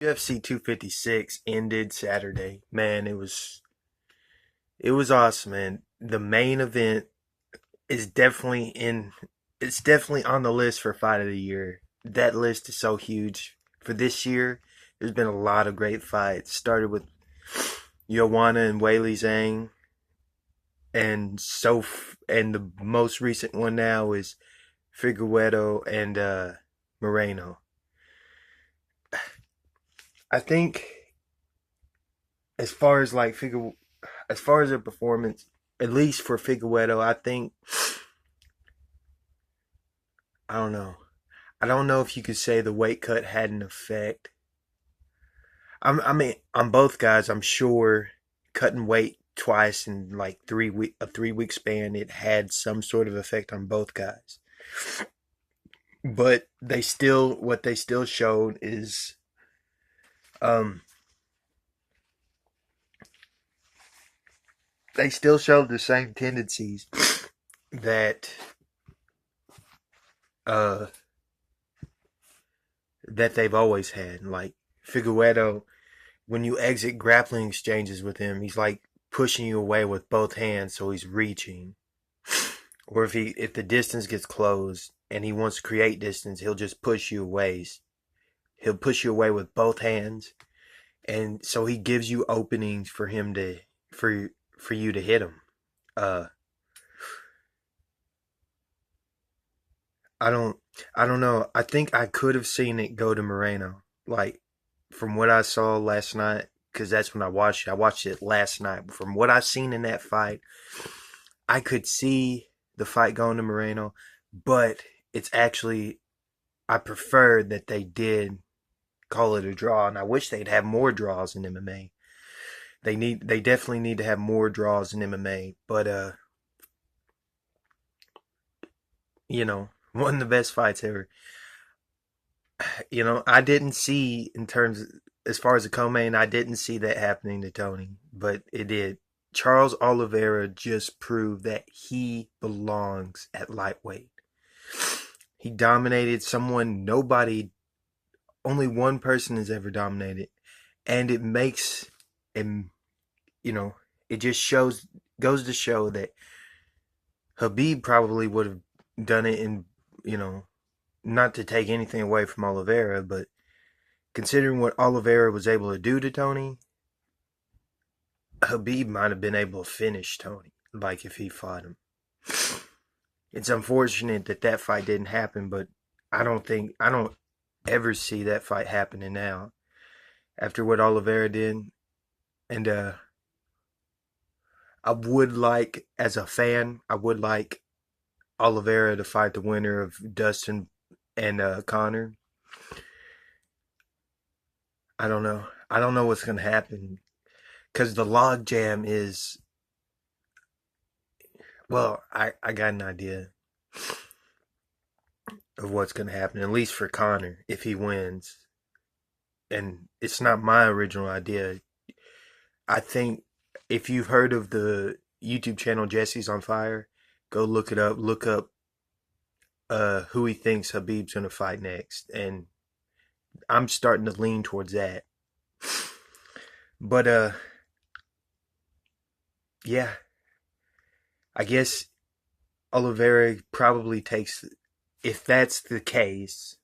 UFC 256 ended Saturday. Man, it was awesome, man. The main event is definitely in it's definitely on the list for fight of the year. That list is so huge. For this year, there's been a lot of great fights. Started with Joanna and Weili Zhang, and the most recent one now is Figueredo and Moreno. I think as far as like Figure as far as their performance, at least for Figueredo, I think I don't know. I don't know if you could say the weight cut had an effect. I mean, on both guys, I'm sure cutting weight twice in like 3 week span, it had some sort of effect on both guys. But what they still showed is, um, they still showed the same tendencies that uh that they've always had. Like Figueredo, when you exit grappling exchanges with him, he's like pushing you away with both hands, so he's reaching. Or if the distance gets closed and he wants to create distance, he'll just push you away. He'll push you away with both hands, and so he gives you openings for him to for you to hit him. Uh, I don't I don't know. I think I could have seen it go to Moreno. Like from what I saw last night, because that's when I watched it. I watched it last night. But from what I've seen in that fight, I could see the fight going to Moreno, but it's actually I prefer that they did call it a draw, and I wish they'd have more draws in MMA. They definitely need to have more draws in MMA. But one of the best fights ever. I didn't see in terms as far as the co-main, I didn't see that happening to Tony, but it did. Charles Oliveira just proved that he belongs at lightweight. He dominated someone only one person has ever dominated, and it makes him, it just goes to show that Habib probably would have done it in, you know, not to take anything away from Oliveira, but considering what Oliveira was able to do to Tony, Habib might have been able to finish Tony, like if he fought him. It's unfortunate that that fight didn't happen, but I don't ever see that fight happening now after what Oliveira did. And I would like, as a fan, I would like Oliveira to fight the winner of Dustin and Connor. I don't know. I don't know what's gonna happen because the logjam is. Well, I got an idea of what's gonna happen, at least for Connor if he wins. And it's not my original idea. I think if you've heard of the YouTube channel Jesse's on Fire, go look it up. Look up who he thinks Habib's gonna fight next, and I'm starting to lean towards that. But yeah, I guess Oliveira probably takes. If that's the case,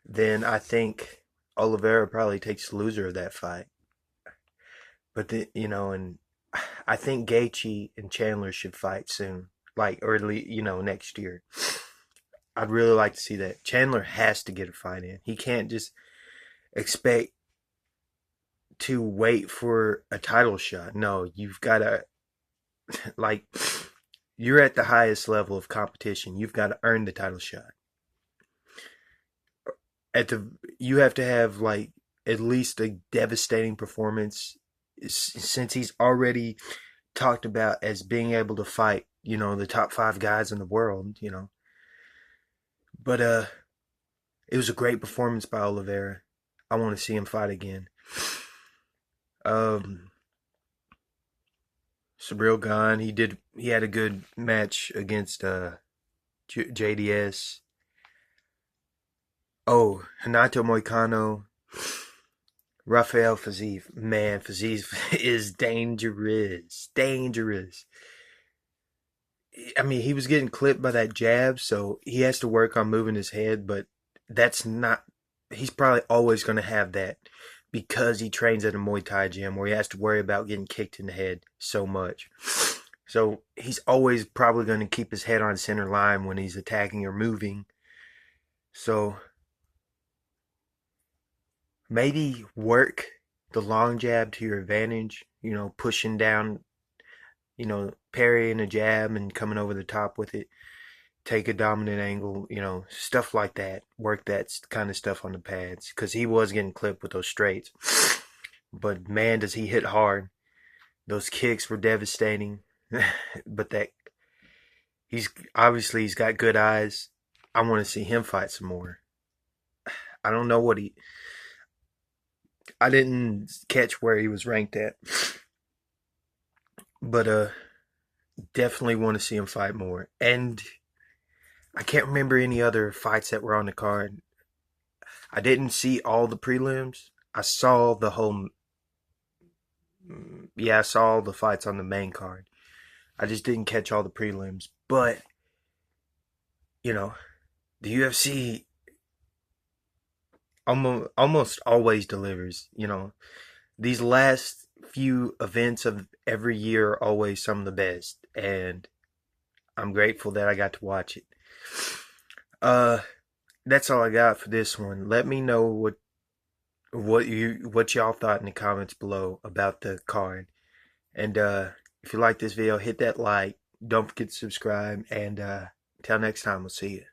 then I think Oliveira probably takes the loser of that fight. But and I think Gaethje and Chandler should fight soon, like or at least next year. I'd really like to see that. Chandler has to get a fight in. He can't just expect to wait for a title shot. No, you've got to like you're at the highest level of competition. You've got to earn the title shot. You have to have like at least a devastating performance since he's already talked about as being able to fight, the top 5 guys in the world. But it was a great performance by Oliveira. I want to see him fight again. Um Ciryl Gane, he had a good match against JDS. Oh, Hanato Moicano. Rafael Fiziev, man, Fiziev is dangerous, dangerous. I mean, he was getting clipped by that jab, so he has to work on moving his head, but that's not, he's probably always going to have that because he trains at a Muay Thai gym where he has to worry about getting kicked in the head so much. So he's always probably going to keep his head on center line when he's attacking or moving. So maybe work the long jab to your advantage, pushing down, parrying a jab and coming over the top with it. Take a dominant angle, stuff like that. Work that kind of stuff on the pads because he was getting clipped with those straights. But man, does he hit hard. Those kicks were devastating. But he's got good eyes. I want to see him fight some more. I don't know I didn't catch where he was ranked at. But definitely want to see him fight more. And I can't remember any other fights that were on the card. I didn't see all the prelims. I saw the whole. Yeah, I saw all the fights on the main card. I just didn't catch all the prelims. But, the UFC almost always delivers. These last few events of every year are always some of the best. And I'm grateful that I got to watch it. That's all I got for this one. Let me know what y'all thought in the comments below about the card. And if you like this video, hit that like. Don't forget to subscribe. And until next time, we'll see you.